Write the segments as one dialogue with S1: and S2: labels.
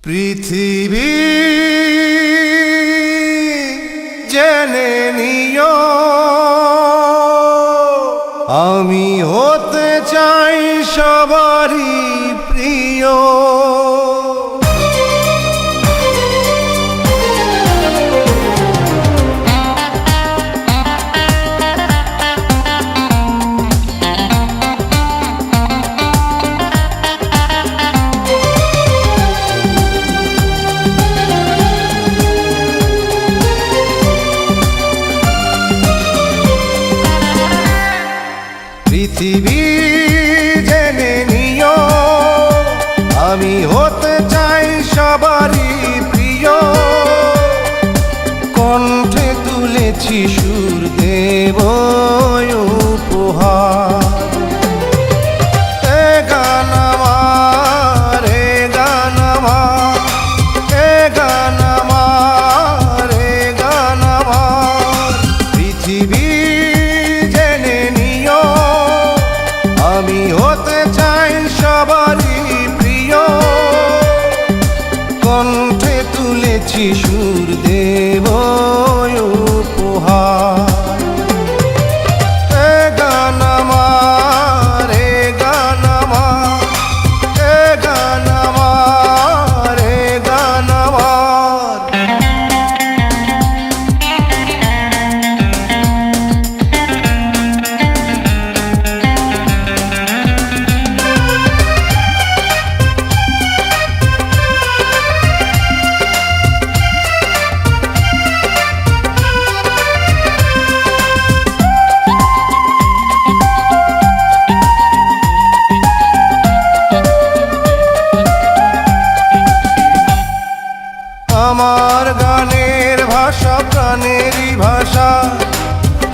S1: পৃথিবী জেনে নিও আমি হতে চাই সবারই প্রিয়। পৃথিবী জেনে নিও আমি হতে চাই সবারই প্রিয়। কণ্ঠে তুলেছি সুর দেব উপহার। এ গান আমার, এ গান আমার, এ গান আমার, এ গান আমার। পৃথিবী আমি হতে চাই সবারই প্রিয়। কণ্ঠে তুলেছি সুর দেব উপহার। এ গান আমার, এ গান আমার, এ গান আমার, এ গান আমার। আমার গানের ভাষা প্রাণেরই ভাষা।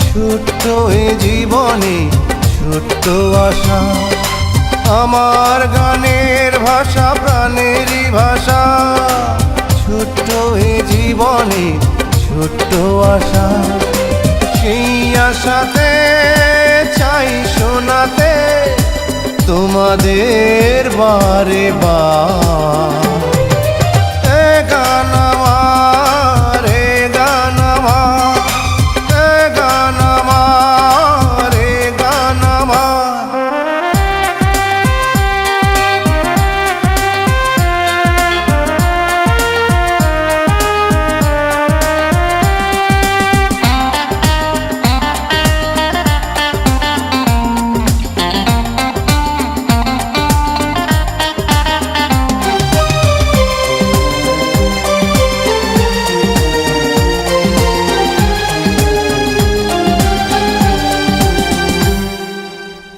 S1: ছোট্ট এ জীবনে ছোট্ট আশা। আমার গানের ভাষা প্রাণেরই ভাষা। ছোট্ট এ জীবনে ছোট্ট আশা। সেই আশাতে চাই শোনাতে তোমাদের বারে বার। গান আমার, এ গান আমার, এ গান আমার, এ গান আমার।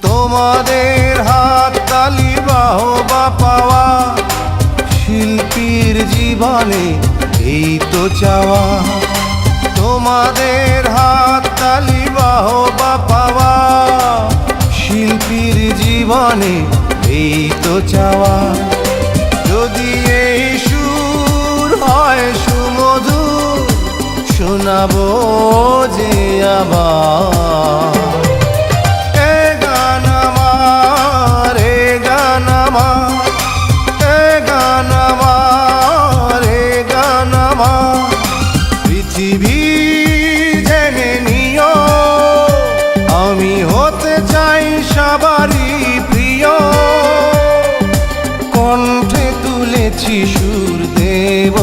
S1: তোমাদের হাত তালি বাহবা পাওয়া। শিল্পীর জীবনে এই তো চাওয়া। তোমাদের হাত তালি বাহবা পাওয়া। শিল্পীর জীবনে এই তো চাওয়া। যদি এই সুর হয় সুমধুর শোনাবো যে আবার। পৃথিবী জেনে নিও আমি হতে চাই সবারই প্রিয়। কণ্ঠে তুলেছি সুর দেব